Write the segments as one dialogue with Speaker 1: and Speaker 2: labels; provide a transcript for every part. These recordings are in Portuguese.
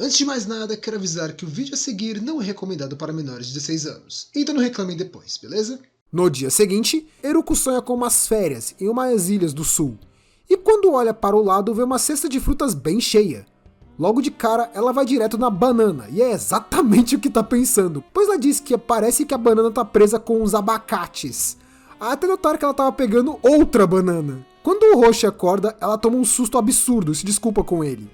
Speaker 1: Antes de mais nada, quero avisar que o vídeo a seguir não é recomendado para menores de 16 anos, então não reclamem depois, beleza?
Speaker 2: No dia seguinte, Eruko sonha com umas férias em umas ilhas do sul, e quando olha para o lado vê uma cesta de frutas bem cheia. Logo de cara, ela vai direto na banana, e é exatamente o que tá pensando, pois ela diz que parece que a banana tá presa com uns abacates, até notar que ela tava pegando outra banana. Quando o Roshi acorda, ela toma um susto absurdo e se desculpa com ele.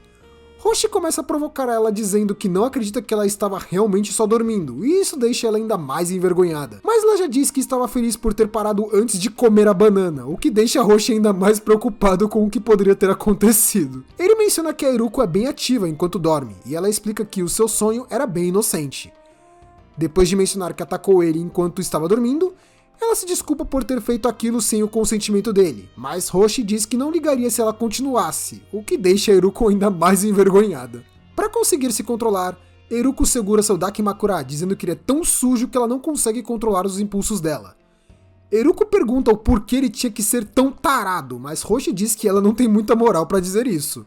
Speaker 2: Roshi começa a provocar ela dizendo que não acredita que ela estava realmente só dormindo, e isso deixa ela ainda mais envergonhada. Mas ela já disse que estava feliz por ter parado antes de comer a banana, o que deixa Roshi ainda mais preocupado com o que poderia ter acontecido. Ele menciona que a Eruko é bem ativa enquanto dorme, e ela explica que o seu sonho era bem inocente. Depois de mencionar que atacou ele enquanto estava dormindo, ela se desculpa por ter feito aquilo sem o consentimento dele, mas Roshi diz que não ligaria se ela continuasse, o que deixa Eruko ainda mais envergonhada. Para conseguir se controlar, Eruko segura seu Dakimakura, dizendo que ele é tão sujo que ela não consegue controlar os impulsos dela. Eruko pergunta o porquê ele tinha que ser tão tarado, mas Roshi diz que ela não tem muita moral para dizer isso.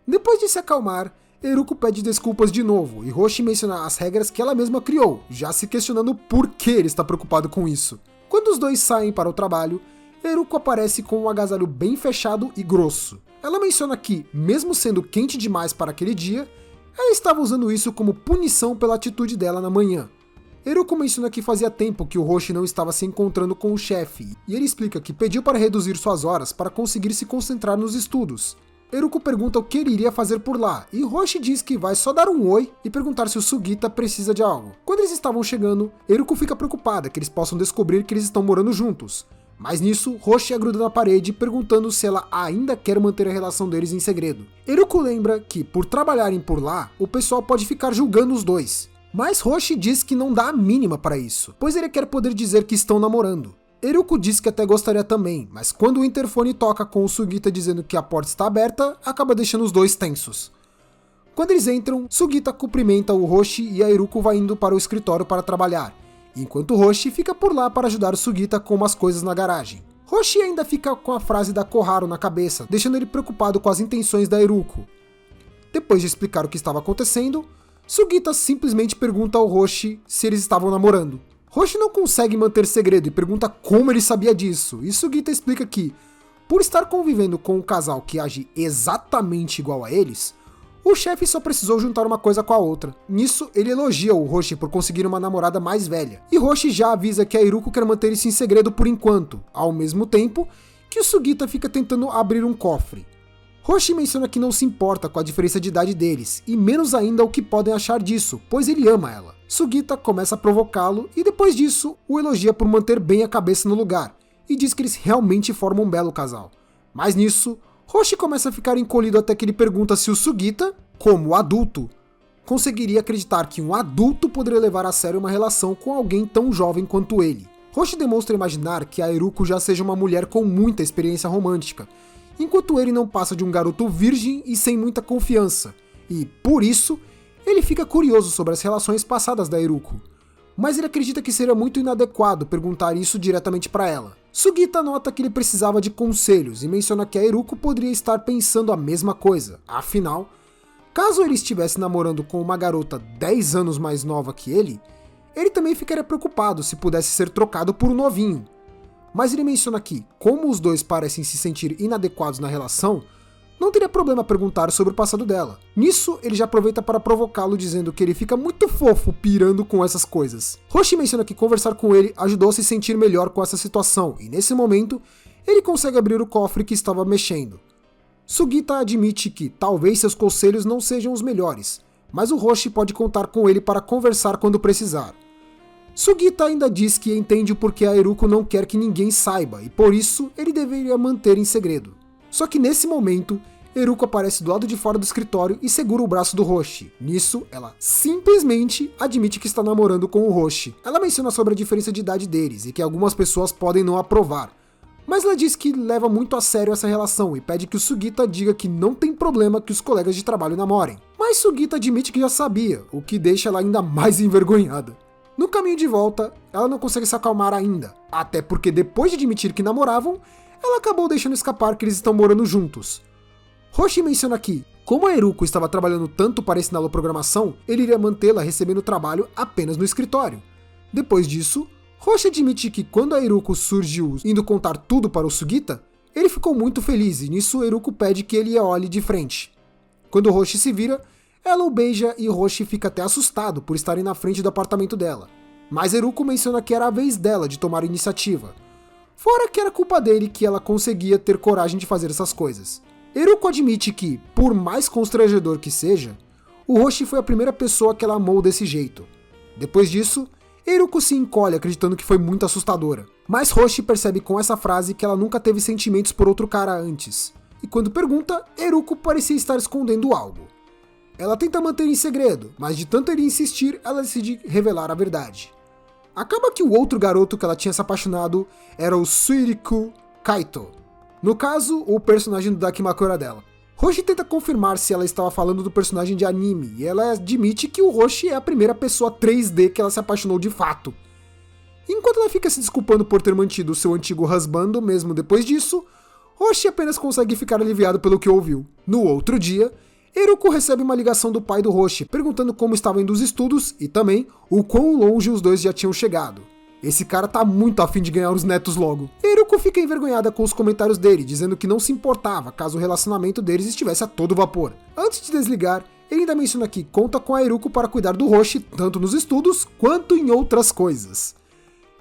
Speaker 2: Depois de se acalmar, Eruko pede desculpas de novo, e Roshi menciona as regras que ela mesma criou, já se questionando por que ele está preocupado com isso. Quando os dois saem para o trabalho, Eruko aparece com um agasalho bem fechado e grosso. Ela menciona que, mesmo sendo quente demais para aquele dia, ela estava usando isso como punição pela atitude dela na manhã. Eruko menciona que fazia tempo que o Roshi não estava se encontrando com o chefe, e ele explica que pediu para reduzir suas horas para conseguir se concentrar nos estudos. Eruko pergunta o que ele iria fazer por lá, e Roshi diz que vai só dar um oi e perguntar se o Sugita precisa de algo. Quando eles estavam chegando, Eruko fica preocupada que eles possam descobrir que eles estão morando juntos. Mas nisso, Roshi agruda na parede perguntando se ela ainda quer manter a relação deles em segredo. Eruko lembra que, por trabalharem por lá, o pessoal pode ficar julgando os dois. Mas Roshi diz que não dá a mínima para isso, pois ele quer poder dizer que estão namorando. Eruko diz que até gostaria também, mas quando o interfone toca com o Sugita dizendo que a porta está aberta, acaba deixando os dois tensos. Quando eles entram, Sugita cumprimenta o Roshi e a Eruko vai indo para o escritório para trabalhar, enquanto Roshi fica por lá para ajudar o Sugita com umas coisas na garagem. Roshi ainda fica com a frase da Koharu na cabeça, deixando ele preocupado com as intenções da Eruko. Depois de explicar o que estava acontecendo, Sugita simplesmente pergunta ao Roshi se eles estavam namorando. Roshi não consegue manter segredo e pergunta como ele sabia disso, e Sugita explica que, por estar convivendo com um casal que age exatamente igual a eles, o chefe só precisou juntar uma coisa com a outra. Nisso, ele elogia o Roshi por conseguir uma namorada mais velha, e Roshi já avisa que a Eruko quer manter isso em segredo por enquanto, ao mesmo tempo que o Sugita fica tentando abrir um cofre. Roshi menciona que não se importa com a diferença de idade deles, e menos ainda o que podem achar disso, pois ele ama ela. Sugita começa a provocá-lo e depois disso o elogia por manter bem a cabeça no lugar, e diz que eles realmente formam um belo casal. Mas nisso, Roshi começa a ficar encolhido até que ele pergunta se o Sugita, como adulto, conseguiria acreditar que um adulto poderia levar a sério uma relação com alguém tão jovem quanto ele. Roshi demonstra imaginar que a Eruko já seja uma mulher com muita experiência romântica, enquanto ele não passa de um garoto virgem e sem muita confiança, e, por isso, ele fica curioso sobre as relações passadas da Eruko. Mas ele acredita que seria muito inadequado perguntar isso diretamente para ela. Sugita nota que ele precisava de conselhos e menciona que a Eruko poderia estar pensando a mesma coisa, afinal, caso ele estivesse namorando com uma garota 10 anos mais nova que ele também ficaria preocupado se pudesse ser trocado por um novinho. Mas ele menciona que, como os dois parecem se sentir inadequados na relação, não teria problema perguntar sobre o passado dela. Nisso, ele já aproveita para provocá-lo dizendo que ele fica muito fofo pirando com essas coisas. Roshi menciona que conversar com ele ajudou a se sentir melhor com essa situação, e nesse momento, ele consegue abrir o cofre que estava mexendo. Sugita admite que talvez seus conselhos não sejam os melhores, mas o Roshi pode contar com ele para conversar quando precisar. Sugita ainda diz que entende o porquê a Eruko não quer que ninguém saiba, e por isso ele deveria manter em segredo. Só que nesse momento, Eruko aparece do lado de fora do escritório e segura o braço do Roshi. Nisso, ela simplesmente admite que está namorando com o Roshi. Ela menciona sobre a diferença de idade deles e que algumas pessoas podem não aprovar. Mas ela diz que leva muito a sério essa relação e pede que o Sugita diga que não tem problema que os colegas de trabalho namorem. Mas Sugita admite que já sabia, o que deixa ela ainda mais envergonhada. No caminho de volta, ela não consegue se acalmar ainda, até porque depois de admitir que namoravam, ela acabou deixando escapar que eles estão morando juntos. Roshi menciona que, Como a Eruko estava trabalhando tanto para ensiná-lo programação, ele iria mantê-la recebendo trabalho apenas no escritório. Depois disso, Roshi admite que quando a Eruko surgiu indo contar tudo para o Sugita, ele ficou muito feliz e nisso Eruko pede que ele a olhe de frente. Quando Roshi se vira, ela o beija e Roshi fica até assustado por estarem na frente do apartamento dela. Mas Eruko menciona que era a vez dela de tomar a iniciativa. Fora que era culpa dele que ela conseguia ter coragem de fazer essas coisas. Eruko admite que, por mais constrangedor que seja, o Roshi foi a primeira pessoa que ela amou desse jeito. Depois disso, Eruko se encolhe acreditando que foi muito assustadora. Mas Roshi percebe com essa frase que ela nunca teve sentimentos por outro cara antes. E quando pergunta, Eruko parecia estar escondendo algo. Ela tenta manter em segredo, mas de tanto ele insistir, ela decide revelar a verdade. Acaba que o outro garoto que ela tinha se apaixonado era o Suiriku Kaito. No caso, o personagem do Dakimakura dela. Roshi tenta confirmar se ela estava falando do personagem de anime, e ela admite que o Roshi é a primeira pessoa 3D que ela se apaixonou de fato. Enquanto ela fica se desculpando por ter mantido seu antigo husband mesmo depois disso, Roshi apenas consegue ficar aliviado pelo que ouviu. No outro dia, Eruko recebe uma ligação do pai do Roshi, perguntando como estavam indo os estudos e também o quão longe os dois já tinham chegado. Esse cara tá muito afim de ganhar os netos logo. Eruko fica envergonhada com os comentários dele, dizendo que não se importava caso o relacionamento deles estivesse a todo vapor. Antes de desligar, ele ainda menciona que conta com a Eruko para cuidar do Roshi, tanto nos estudos quanto em outras coisas.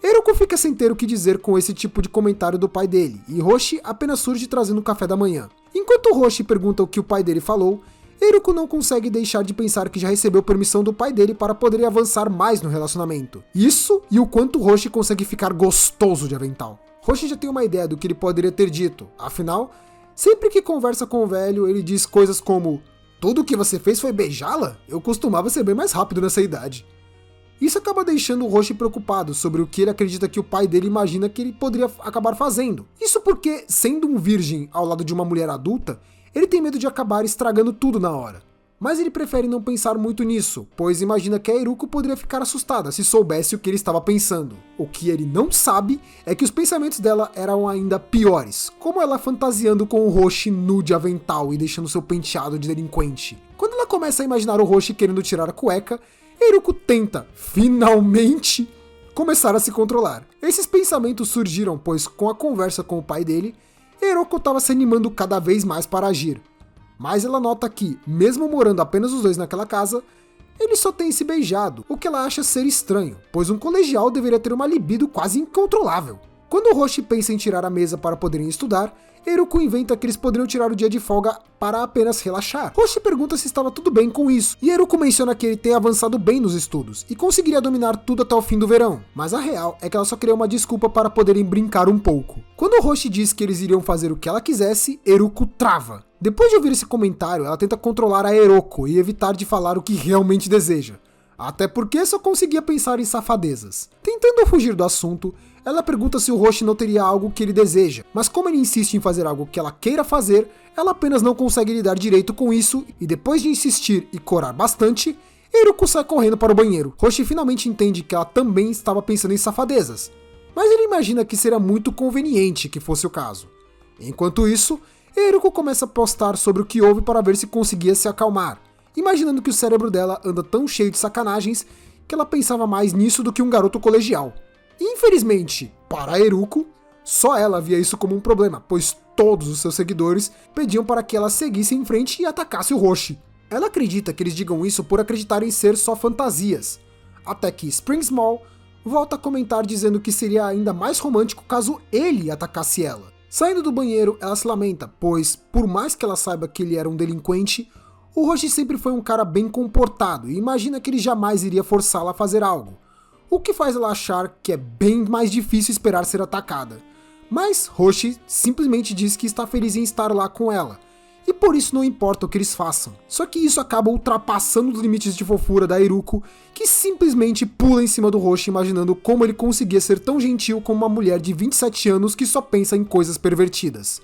Speaker 2: Eruko fica sem ter o que dizer com esse tipo de comentário do pai dele, e Roshi apenas surge trazendo o café da manhã. Enquanto Roshi pergunta o que o pai dele falou, Eruko não consegue deixar de pensar que já recebeu permissão do pai dele para poder avançar mais no relacionamento. Isso e o quanto Roshi consegue ficar gostoso de avental. Roshi já tem uma ideia do que ele poderia ter dito, afinal, sempre que conversa com o velho, ele diz coisas como: "Tudo o que você fez foi beijá-la? Eu costumava ser bem mais rápido nessa idade." Isso acaba deixando o Roshi preocupado sobre o que ele acredita que o pai dele imagina que ele poderia acabar fazendo. Isso porque, sendo um virgem ao lado de uma mulher adulta, ele tem medo de acabar estragando tudo na hora. Mas ele prefere não pensar muito nisso, pois imagina que a Eruko poderia ficar assustada se soubesse o que ele estava pensando. O que ele não sabe é que os pensamentos dela eram ainda piores, como ela fantasiando com o Roshi nu de avental e deixando seu penteado de delinquente. Quando ela começa a imaginar o Roshi querendo tirar a cueca, Eruko tenta, finalmente, começar a se controlar. Esses pensamentos surgiram pois com a conversa com o pai dele, Eruko estava se animando cada vez mais para agir. Mas ela nota que, mesmo morando apenas os dois naquela casa, eles só têm se beijado, o que ela acha ser estranho, pois um colegial deveria ter uma libido quase incontrolável. Quando Roshi pensa em tirar a mesa para poderem estudar, Eruko inventa que eles poderiam tirar o dia de folga para apenas relaxar. Roshi pergunta se estava tudo bem com isso, e Eruko menciona que ele tem avançado bem nos estudos, e conseguiria dominar tudo até o fim do verão. Mas a real é que ela só queria uma desculpa para poderem brincar um pouco. Quando Roshi diz que eles iriam fazer o que ela quisesse, Eruko trava. Depois de ouvir esse comentário, ela tenta controlar a Eruko e evitar de falar o que realmente deseja. Até porque só conseguia pensar em safadezas. Tentando fugir do assunto, ela pergunta se o Roshi não teria algo que ele deseja, mas como ele insiste em fazer algo que ela queira fazer, ela apenas não consegue lidar direito com isso, e depois de insistir e corar bastante, Eruko sai correndo para o banheiro. Roshi finalmente entende que ela também estava pensando em safadezas, mas ele imagina que seria muito conveniente que fosse o caso. Enquanto isso, Eruko começa a postar sobre o que houve para ver se conseguia se acalmar, imaginando que o cérebro dela anda tão cheio de sacanagens que ela pensava mais nisso do que um garoto colegial. Infelizmente, para Eruko, só ela via isso como um problema, pois todos os seus seguidores pediam para que ela seguisse em frente e atacasse o Roshi. Ela acredita que eles digam isso por acreditarem ser só fantasias, até que Spring Small volta a comentar dizendo que seria ainda mais romântico caso ele atacasse ela. Saindo do banheiro, ela se lamenta, pois, por mais que ela saiba que ele era um delinquente, o Roshi sempre foi um cara bem comportado e imagina que ele jamais iria forçá-la a fazer algo, o que faz ela achar que é bem mais difícil esperar ser atacada. Mas Roshi simplesmente diz que está feliz em estar lá com ela, e por isso não importa o que eles façam. Só que isso acaba ultrapassando os limites de fofura da Eruko, que simplesmente pula em cima do Roshi imaginando como ele conseguia ser tão gentil como uma mulher de 27 anos que só pensa em coisas pervertidas.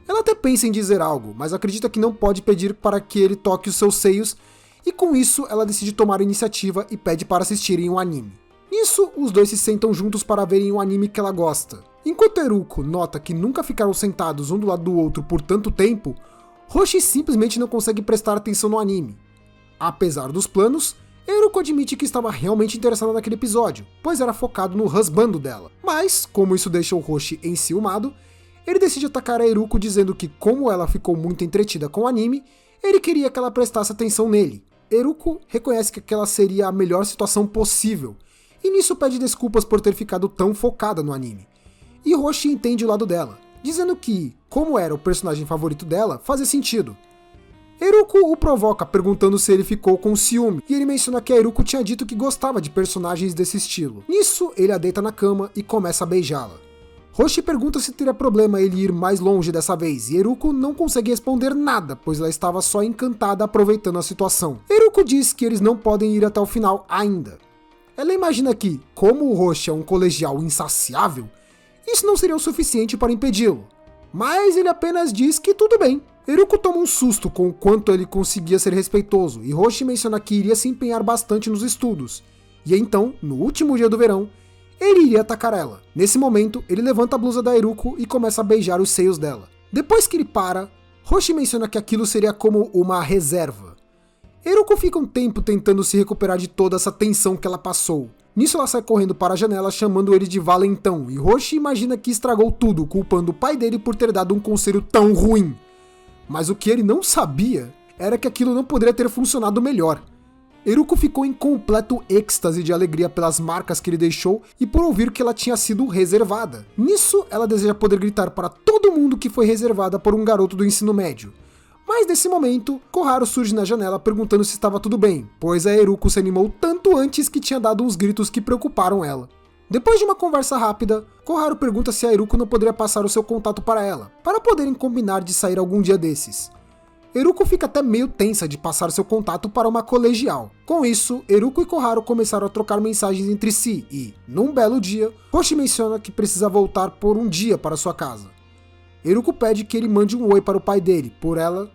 Speaker 2: Ela até pensa em dizer algo, mas acredita que não pode pedir para que ele toque os seus seios, e com isso ela decide tomar a iniciativa e pede para assistirem um anime. Nisso, os dois se sentam juntos para verem o anime que ela gosta. Enquanto Eruko nota que nunca ficaram sentados um do lado do outro por tanto tempo, Roshi simplesmente não consegue prestar atenção no anime. Apesar dos planos, Eruko admite que estava realmente interessada naquele episódio, pois era focado no husbando dela. Mas, como isso deixa o Roshi enciumado, ele decide atacar a Eruko dizendo que, como ela ficou muito entretida com o anime, ele queria que ela prestasse atenção nele. Eruko reconhece que aquela seria a melhor situação possível, e nisso pede desculpas por ter ficado tão focada no anime. E Roshi entende o lado dela, dizendo que, como era o personagem favorito dela, fazia sentido. Eruko o provoca perguntando se ele ficou com ciúme, e ele menciona que a Eruko tinha dito que gostava de personagens desse estilo. Nisso, ele a deita na cama e começa a beijá-la. Roshi pergunta se teria problema ele ir mais longe dessa vez, e Eruko não consegue responder nada, pois ela estava só encantada aproveitando a situação. Eruko diz que eles não podem ir até o final ainda. Ela imagina que, como o Roshi é um colegial insaciável, isso não seria o suficiente para impedi-lo. Mas ele apenas diz que tudo bem. Eruko toma um susto com o quanto ele conseguia ser respeitoso, e Roshi menciona que iria se empenhar bastante nos estudos. E então, no último dia do verão, ele iria atacar ela. Nesse momento, ele levanta a blusa da Eruko e começa a beijar os seios dela. Depois que ele para, Roshi menciona que aquilo seria como uma reserva. Eruko fica um tempo tentando se recuperar de toda essa tensão que ela passou. Nisso ela sai correndo para a janela chamando ele de valentão, e Roshi imagina que estragou tudo, culpando o pai dele por ter dado um conselho tão ruim. Mas o que ele não sabia era que aquilo não poderia ter funcionado melhor. Eruko ficou em completo êxtase de alegria pelas marcas que ele deixou e por ouvir que ela tinha sido reservada. Nisso, ela deseja poder gritar para todo mundo que foi reservada por um garoto do ensino médio. Mas nesse momento, Koharu surge na janela perguntando se estava tudo bem, pois a Eruko se animou tanto antes que tinha dado uns gritos que preocuparam ela. Depois de uma conversa rápida, Koharu pergunta se a Eruko não poderia passar o seu contato para ela, para poderem combinar de sair algum dia desses. Eruko fica até meio tensa de passar seu contato para uma colegial. Com isso, Eruko e Koharu começaram a trocar mensagens entre si e, num belo dia, Roshi menciona que precisa voltar por um dia para sua casa. Eruko pede que ele mande um oi para o pai dele, por ela,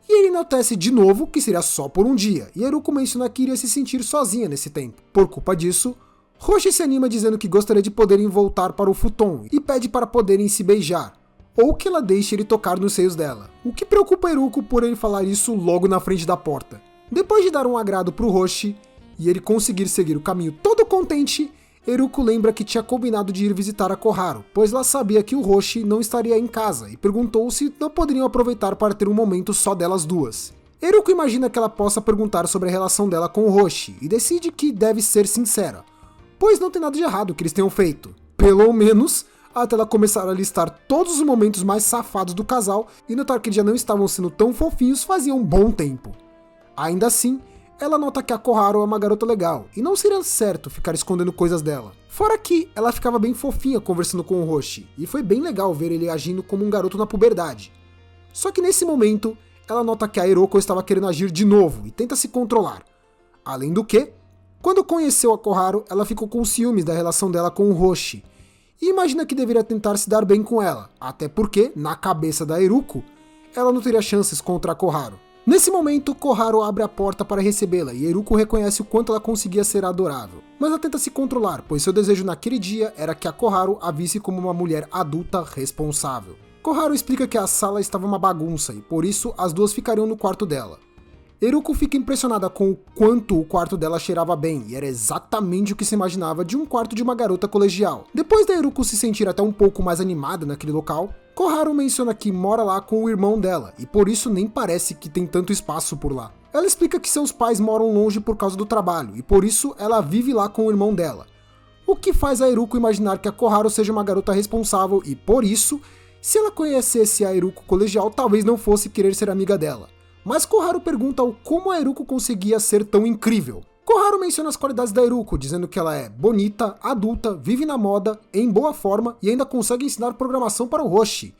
Speaker 2: e ele enaltece de novo que seria só por um dia, e Eruko menciona que iria se sentir sozinha nesse tempo. Por culpa disso, Roshi se anima dizendo que gostaria de poderem voltar para o futon e pede para poderem se beijar, ou que ela deixe ele tocar nos seios dela, o que preocupa Eruko por ele falar isso logo na frente da porta. Depois de dar um agrado pro Roshi, e ele conseguir seguir o caminho todo contente, Eruko lembra que tinha combinado de ir visitar a Koharu, pois ela sabia que o Roshi não estaria em casa, e perguntou se não poderiam aproveitar para ter um momento só delas duas. Eruko imagina que ela possa perguntar sobre a relação dela com o Roshi, e decide que deve ser sincera, pois não tem nada de errado que eles tenham feito. Pelo menos, até ela começar a listar todos os momentos mais safados do casal e notar que já não estavam sendo tão fofinhos fazia um bom tempo. Ainda assim, ela nota que a Koharu é uma garota legal e não seria certo ficar escondendo coisas dela. Fora que ela ficava bem fofinha conversando com o Roshi, e foi bem legal ver ele agindo como um garoto na puberdade. Só que nesse momento, ela nota que a Eruko estava querendo agir de novo e tenta se controlar. Além do que, quando conheceu a Koharu, ela ficou com ciúmes da relação dela com o Roshi, e imagina que deveria tentar se dar bem com ela, até porque, na cabeça da Eruko, ela não teria chances contra a Koharu. Nesse momento, Koharu abre a porta para recebê-la e Eruko reconhece o quanto ela conseguia ser adorável. Mas ela tenta se controlar, pois seu desejo naquele dia era que a Koharu a visse como uma mulher adulta responsável. Koharu explica que a sala estava uma bagunça e por isso as duas ficariam no quarto dela. Eruko fica impressionada com o quanto o quarto dela cheirava bem, e era exatamente o que se imaginava de um quarto de uma garota colegial. Depois da Eruko se sentir até um pouco mais animada naquele local, Koharu menciona que mora lá com o irmão dela, e por isso nem parece que tem tanto espaço por lá. Ela explica que seus pais moram longe por causa do trabalho, e por isso ela vive lá com o irmão dela. O que faz a Eruko imaginar que a Koharu seja uma garota responsável, e por isso, se ela conhecesse a Eruko colegial, talvez não fosse querer ser amiga dela. Mas Koharu pergunta como a Eruko conseguia ser tão incrível. Koharu menciona as qualidades da Eruko, dizendo que ela é bonita, adulta, vive na moda, em boa forma e ainda consegue ensinar programação para o Roshi.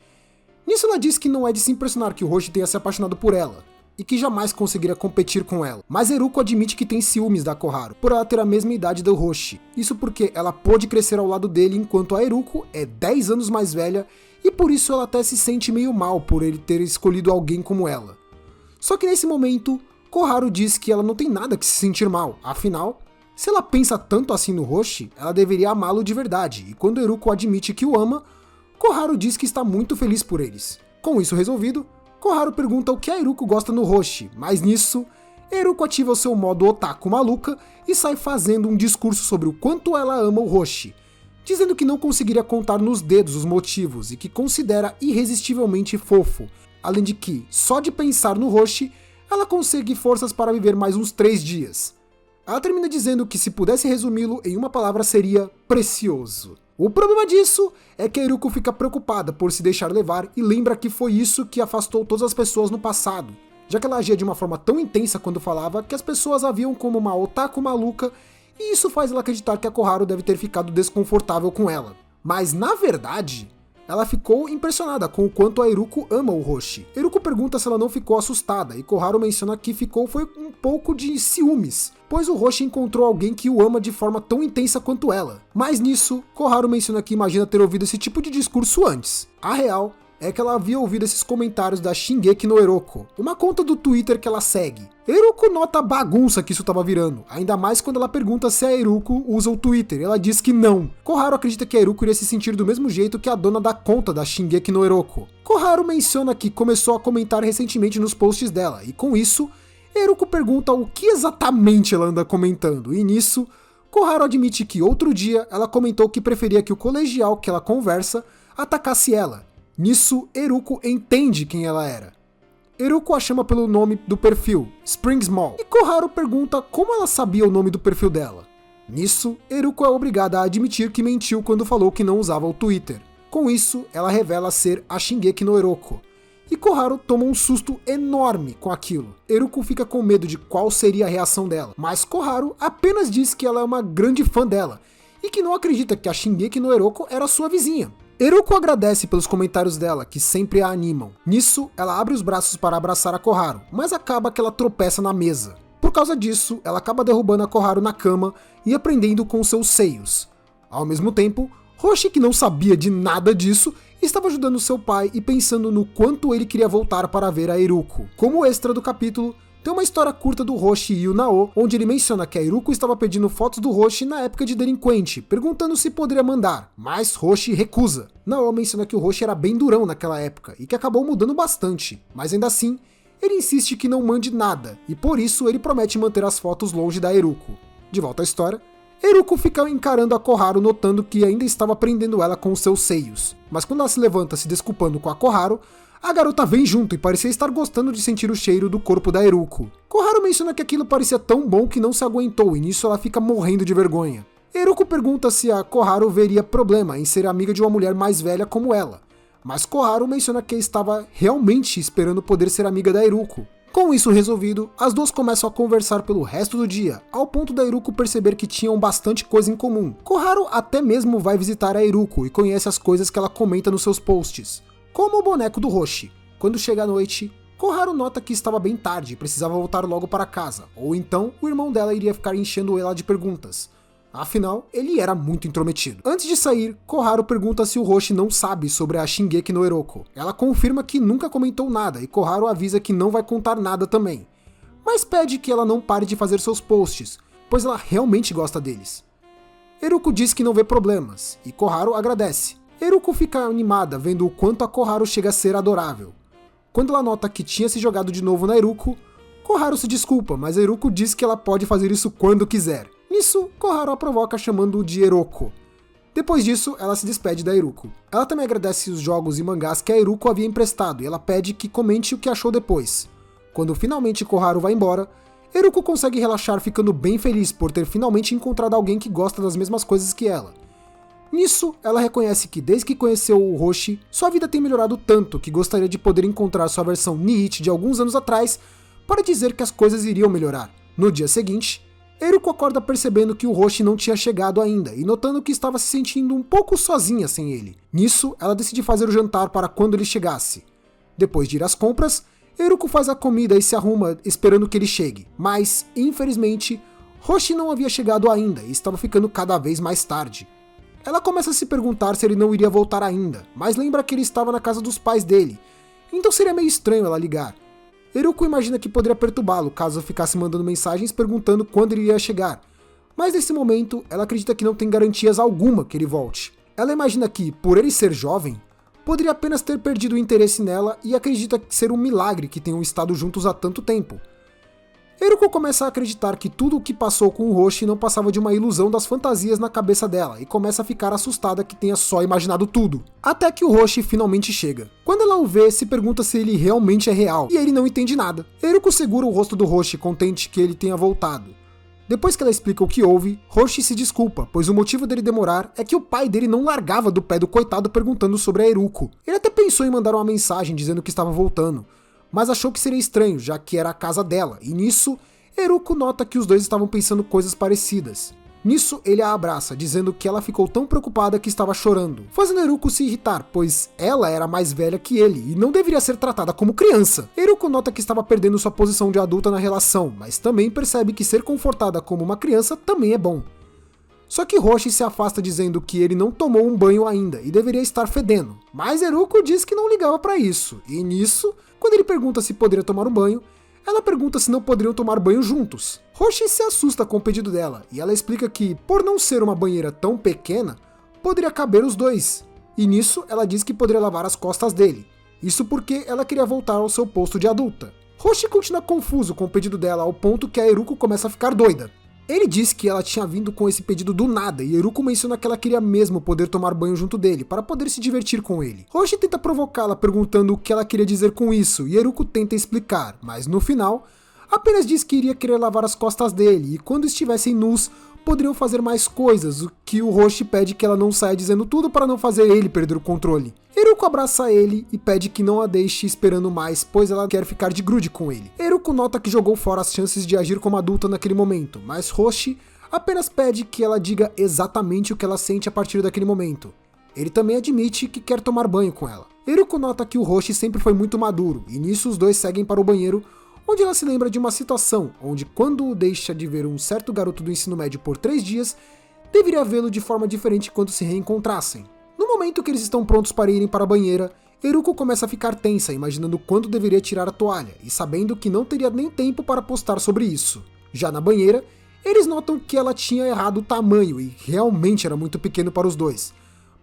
Speaker 2: Nisso ela diz que não é de se impressionar que o Roshi tenha se apaixonado por ela, e que jamais conseguiria competir com ela. Mas Eruko admite que tem ciúmes da Koharu, por ela ter a mesma idade do Roshi. Isso porque ela pôde crescer ao lado dele enquanto a Eruko é 10 anos mais velha, e por isso ela até se sente meio mal por ele ter escolhido alguém como ela. Só que nesse momento, Koharu diz que ela não tem nada que se sentir mal, afinal, se ela pensa tanto assim no Roshi, ela deveria amá-lo de verdade, e quando Eruko admite que o ama, Koharu diz que está muito feliz por eles. Com isso resolvido, Koharu pergunta o que a Eruko gosta no Hoshi, mas nisso, Eruko ativa o seu modo otaku maluca e sai fazendo um discurso sobre o quanto ela ama o Hoshi, dizendo que não conseguiria contar nos dedos os motivos e que considera irresistivelmente fofo, além de que, só de pensar no Hoshi, ela consegue forças para viver mais uns 3 dias. Ela termina dizendo que se pudesse resumi-lo em uma palavra seria precioso. O problema disso é que a Eruko fica preocupada por se deixar levar e lembra que foi isso que afastou todas as pessoas no passado, já que ela agia de uma forma tão intensa quando falava que as pessoas a viam como uma otaku maluca, e isso faz ela acreditar que a Koharu deve ter ficado desconfortável com ela. Mas na verdade, ela ficou impressionada com o quanto a Eruko ama o Hoshi. Eruko pergunta se ela não ficou assustada, e Koharu menciona que ficou foi um pouco de ciúmes, pois o Hoshi encontrou alguém que o ama de forma tão intensa quanto ela. Mas nisso, Koharu menciona que imagina ter ouvido esse tipo de discurso antes. A real é que ela havia ouvido esses comentários da Shingeki no Eroko, uma conta do Twitter que ela segue. Eruko nota a bagunça que isso estava virando, ainda mais quando ela pergunta se a Eruko usa o Twitter, ela diz que não. Koharu acredita que a Eruko iria se sentir do mesmo jeito que a dona da conta da Shingeki no Eroko. Koharu menciona que começou a comentar recentemente nos posts dela, e com isso, Eruko pergunta o que exatamente ela anda comentando, e nisso, Koharu admite que outro dia ela comentou que preferia que o colegial que ela conversa atacasse ela. Nisso, Eruko entende quem ela era. Eruko a chama pelo nome do perfil, Spring Small, e Koharu pergunta como ela sabia o nome do perfil dela. Nisso, Eruko é obrigada a admitir que mentiu quando falou que não usava o Twitter. Com isso, ela revela ser a Shingeki no Eroko, e Koharu toma um susto enorme com aquilo. Eruko fica com medo de qual seria a reação dela, mas Koharu apenas diz que ela é uma grande fã dela, e que não acredita que a Shingeki no Eroko era sua vizinha. Eruko agradece pelos comentários dela, que sempre a animam. Nisso, ela abre os braços para abraçar a Koharu, mas acaba que ela tropeça na mesa. Por causa disso, ela acaba derrubando a Koharu na cama e aprendendo com seus seios. Ao mesmo tempo, Hoshi, que não sabia de nada disso, estava ajudando seu pai e pensando no quanto ele queria voltar para ver a Eruko. Como extra do capítulo, tem uma história curta do Hoshi e o Nao, onde ele menciona que a Eruko estava pedindo fotos do Hoshi na época de delinquente, perguntando se poderia mandar, mas Hoshi recusa. Nao menciona que o Hoshi era bem durão naquela época, e que acabou mudando bastante, mas ainda assim, ele insiste que não mande nada, e por isso ele promete manter as fotos longe da Eruko. De volta à história, Eruko fica encarando a Koharu, notando que ainda estava prendendo ela com os seus seios, mas quando ela se levanta se desculpando com a Koharu, a garota vem junto e parecia estar gostando de sentir o cheiro do corpo da Eruko. Koharu menciona que aquilo parecia tão bom que não se aguentou e nisso ela fica morrendo de vergonha. Eruko pergunta se a Koharu veria problema em ser amiga de uma mulher mais velha como ela, mas Koharu menciona que estava realmente esperando poder ser amiga da Eruko. Com isso resolvido, as duas começam a conversar pelo resto do dia, ao ponto da Eruko perceber que tinham bastante coisa em comum. Koharu até mesmo vai visitar a Eruko e conhece as coisas que ela comenta nos seus posts, como o boneco do Hoshi. Quando chega a noite, Koharu nota que estava bem tarde e precisava voltar logo para casa, ou então o irmão dela iria ficar enchendo ela de perguntas. Afinal, ele era muito intrometido. Antes de sair, Koharu pergunta se o Hoshi não sabe sobre a Shingeki no Eroko. Ela confirma que nunca comentou nada e Koharu avisa que não vai contar nada também, mas pede que ela não pare de fazer seus posts, pois ela realmente gosta deles. Eruko diz que não vê problemas, e Koharu agradece. Eruko fica animada vendo o quanto a Koharu chega a ser adorável. Quando ela nota que tinha se jogado de novo na Eruko, Koharu se desculpa, mas Eruko diz que ela pode fazer isso quando quiser. Nisso, Koharu a provoca chamando-o de Eroko. Depois disso, ela se despede da Eruko. Ela também agradece os jogos e mangás que a Eruko havia emprestado e ela pede que comente o que achou depois. Quando finalmente Koharu vai embora, Eruko consegue relaxar ficando bem feliz por ter finalmente encontrado alguém que gosta das mesmas coisas que ela. Nisso, ela reconhece que desde que conheceu o Hoshi, sua vida tem melhorado tanto que gostaria de poder encontrar sua versão Niichi de alguns anos atrás para dizer que as coisas iriam melhorar. No dia seguinte, Eruko acorda percebendo que o Hoshi não tinha chegado ainda e notando que estava se sentindo um pouco sozinha sem ele. Nisso, ela decide fazer o jantar para quando ele chegasse. Depois de ir às compras, Eruko faz a comida e se arruma esperando que ele chegue, mas, infelizmente, Hoshi não havia chegado ainda e estava ficando cada vez mais tarde. Ela começa a se perguntar se ele não iria voltar ainda, mas lembra que ele estava na casa dos pais dele, então seria meio estranho ela ligar. Eruko imagina que poderia perturbá-lo caso ficasse mandando mensagens perguntando quando ele iria chegar, mas nesse momento ela acredita que não tem garantias alguma que ele volte. Ela imagina que, por ele ser jovem, poderia apenas ter perdido o interesse nela e acredita ser um milagre que tenham estado juntos há tanto tempo. Eruko começa a acreditar que tudo o que passou com o Roshi não passava de uma ilusão das fantasias na cabeça dela e começa a ficar assustada que tenha só imaginado tudo. Até que o Roshi finalmente chega. Quando ela o vê, se pergunta se ele realmente é real e ele não entende nada. Eruko segura o rosto do Roshi, contente que ele tenha voltado. Depois que ela explica o que houve, Roshi se desculpa, pois o motivo dele demorar é que o pai dele não largava do pé do coitado perguntando sobre a Eruko. Ele até pensou em mandar uma mensagem dizendo que estava voltando, mas achou que seria estranho, já que era a casa dela, e nisso, Eruko nota que os dois estavam pensando coisas parecidas. Nisso, ele a abraça, dizendo que ela ficou tão preocupada que estava chorando, fazendo Eruko se irritar, pois ela era mais velha que ele e não deveria ser tratada como criança. Eruko nota que estava perdendo sua posição de adulta na relação, mas também percebe que ser confortada como uma criança também é bom. Só que Roshi se afasta dizendo que ele não tomou um banho ainda e deveria estar fedendo, mas Eruko diz que não ligava para isso, e nisso, quando ele pergunta se poderia tomar um banho, ela pergunta se não poderiam tomar banho juntos. Roshi se assusta com o pedido dela, e ela explica que, por não ser uma banheira tão pequena, poderia caber os dois. E nisso, ela diz que poderia lavar as costas dele. Isso porque ela queria voltar ao seu posto de adulta. Roshi continua confuso com o pedido dela ao ponto que a Eruko começa a ficar doida. Ele diz que ela tinha vindo com esse pedido do nada, e Eruko menciona que ela queria mesmo poder tomar banho junto dele, para poder se divertir com ele. Roshi tenta provocá-la perguntando o que ela queria dizer com isso, e Eruko tenta explicar, mas no final, apenas diz que iria querer lavar as costas dele, e quando estivessem nus, poderiam fazer mais coisas, o que o Roshi pede que ela não saia dizendo tudo para não fazer ele perder o controle. Eruko abraça ele e pede que não a deixe esperando mais, pois ela quer ficar de grude com ele. Eruko nota que jogou fora as chances de agir como adulta naquele momento, mas Roshi apenas pede que ela diga exatamente o que ela sente a partir daquele momento. Ele também admite que quer tomar banho com ela. Eruko nota que o Roshi sempre foi muito maduro, e nisso os dois seguem para o banheiro, onde ela se lembra de uma situação, onde quando deixa de ver um certo garoto do ensino médio por 3 dias, deveria vê-lo de forma diferente quando se reencontrassem. No momento que eles estão prontos para irem para a banheira, Eruko começa a ficar tensa, imaginando quando deveria tirar a toalha, e sabendo que não teria nem tempo para postar sobre isso. Já na banheira, eles notam que ela tinha errado o tamanho, e realmente era muito pequeno para os dois.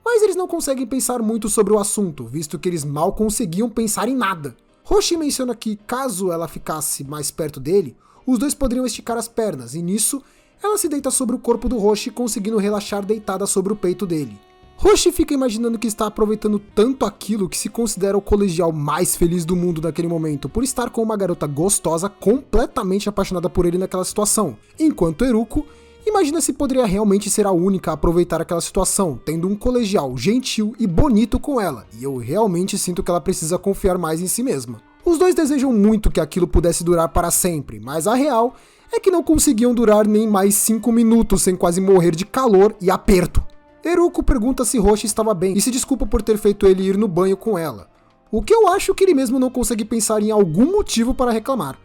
Speaker 2: Mas eles não conseguem pensar muito sobre o assunto, visto que eles mal conseguiam pensar em nada. Roshi menciona que, caso ela ficasse mais perto dele, os dois poderiam esticar as pernas, e nisso, ela se deita sobre o corpo do Roshi, conseguindo relaxar deitada sobre o peito dele. Roshi fica imaginando que está aproveitando tanto aquilo que se considera o colegial mais feliz do mundo naquele momento, por estar com uma garota gostosa completamente apaixonada por ele naquela situação, enquanto Eruko imagina se poderia realmente ser a única a aproveitar aquela situação, tendo um colegial gentil e bonito com ela, e eu realmente sinto que ela precisa confiar mais em si mesma. Os dois desejam muito que aquilo pudesse durar para sempre, mas a real é que não conseguiam durar nem mais 5 minutos sem quase morrer de calor e aperto. Eruko pergunta se Roshi estava bem e se desculpa por ter feito ele ir no banho com ela, o que eu acho que ele mesmo não consegue pensar em algum motivo para reclamar.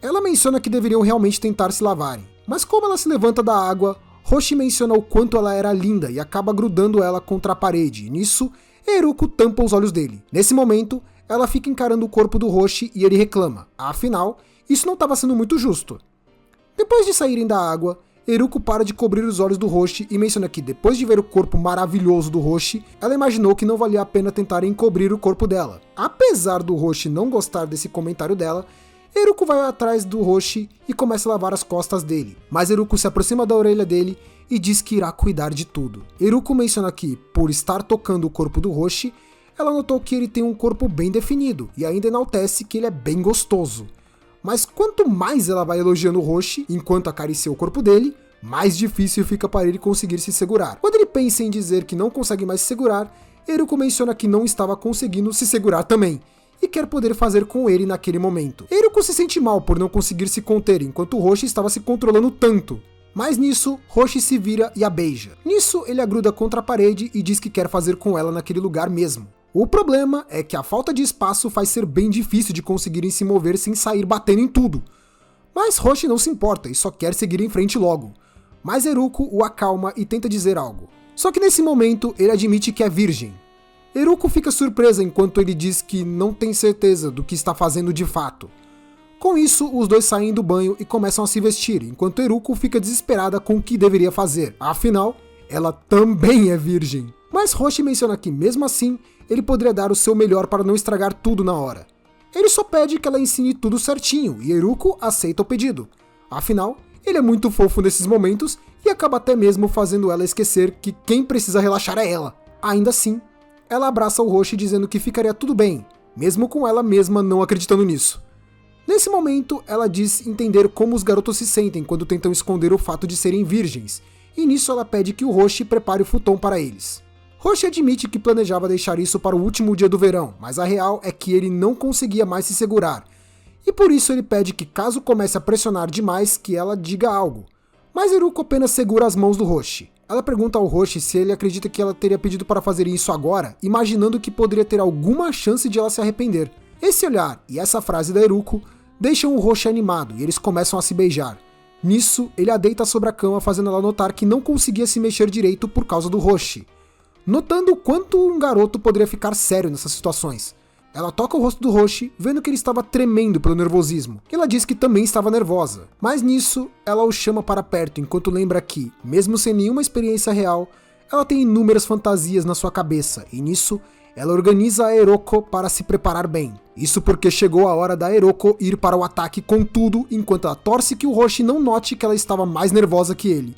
Speaker 2: Ela menciona que deveriam realmente tentar se lavarem, mas como ela se levanta da água, Roshi menciona o quanto ela era linda e acaba grudando ela contra a parede, e nisso, Eruko tampa os olhos dele. Nesse momento, ela fica encarando o corpo do Roshi e ele reclama, afinal, isso não estava sendo muito justo. Depois de saírem da água, Eruko para de cobrir os olhos do Roshi e menciona que depois de ver o corpo maravilhoso do Roshi, ela imaginou que não valia a pena tentar encobrir o corpo dela. Apesar do Roshi não gostar desse comentário dela, Eruko vai atrás do Roshi e começa a lavar as costas dele, mas Eruko se aproxima da orelha dele e diz que irá cuidar de tudo. Eruko menciona que, por estar tocando o corpo do Roshi, ela notou que ele tem um corpo bem definido e ainda enaltece que ele é bem gostoso. Mas quanto mais ela vai elogiando o Roshi enquanto acaricia o corpo dele, mais difícil fica para ele conseguir se segurar. Quando ele pensa em dizer que não consegue mais se segurar, Eruko menciona que não estava conseguindo se segurar também, e quer poder fazer com ele naquele momento. Eruko se sente mal por não conseguir se conter, enquanto Roshi estava se controlando tanto. Mas nisso, Roshi se vira e a beija. Nisso, ele a gruda contra a parede e diz que quer fazer com ela naquele lugar mesmo. O problema é que a falta de espaço faz ser bem difícil de conseguirem se mover sem sair batendo em tudo. Mas Roshi não se importa e só quer seguir em frente logo. Mas Eruko o acalma e tenta dizer algo. Só que nesse momento, ele admite que é virgem. Eruko fica surpresa enquanto ele diz que não tem certeza do que está fazendo de fato. Com isso, os dois saem do banho e começam a se vestir, enquanto Eruko fica desesperada com o que deveria fazer. Afinal, ela também é virgem. Mas Roshi menciona que mesmo assim, ele poderia dar o seu melhor para não estragar tudo na hora. Ele só pede que ela ensine tudo certinho e Eruko aceita o pedido. Afinal, ele é muito fofo nesses momentos e acaba até mesmo fazendo ela esquecer que quem precisa relaxar é ela. Ainda assim, ela abraça o Roshi dizendo que ficaria tudo bem, mesmo com ela mesma não acreditando nisso. Nesse momento, ela diz entender como os garotos se sentem quando tentam esconder o fato de serem virgens, e nisso ela pede que o Roshi prepare o futon para eles. Roshi admite que planejava deixar isso para o último dia do verão, mas a real é que ele não conseguia mais se segurar, e por isso ele pede que caso comece a pressionar demais, que ela diga algo. Mas Eruko apenas segura as mãos do Roshi. Ela pergunta ao Roshi se ele acredita que ela teria pedido para fazer isso agora, imaginando que poderia ter alguma chance de ela se arrepender. Esse olhar e essa frase da Eruko deixam o Roshi animado e eles começam a se beijar. Nisso, ele a deita sobre a cama, fazendo ela notar que não conseguia se mexer direito por causa do Roshi, notando o quanto um garoto poderia ficar sério nessas situações. Ela toca o rosto do Roshi, vendo que ele estava tremendo pelo nervosismo, e ela diz que também estava nervosa. Mas nisso, ela o chama para perto enquanto lembra que, mesmo sem nenhuma experiência real, ela tem inúmeras fantasias na sua cabeça, e nisso, ela organiza a Eruko para se preparar bem. Isso porque chegou a hora da Eruko ir para o ataque com tudo, enquanto ela torce que o Roshi não note que ela estava mais nervosa que ele.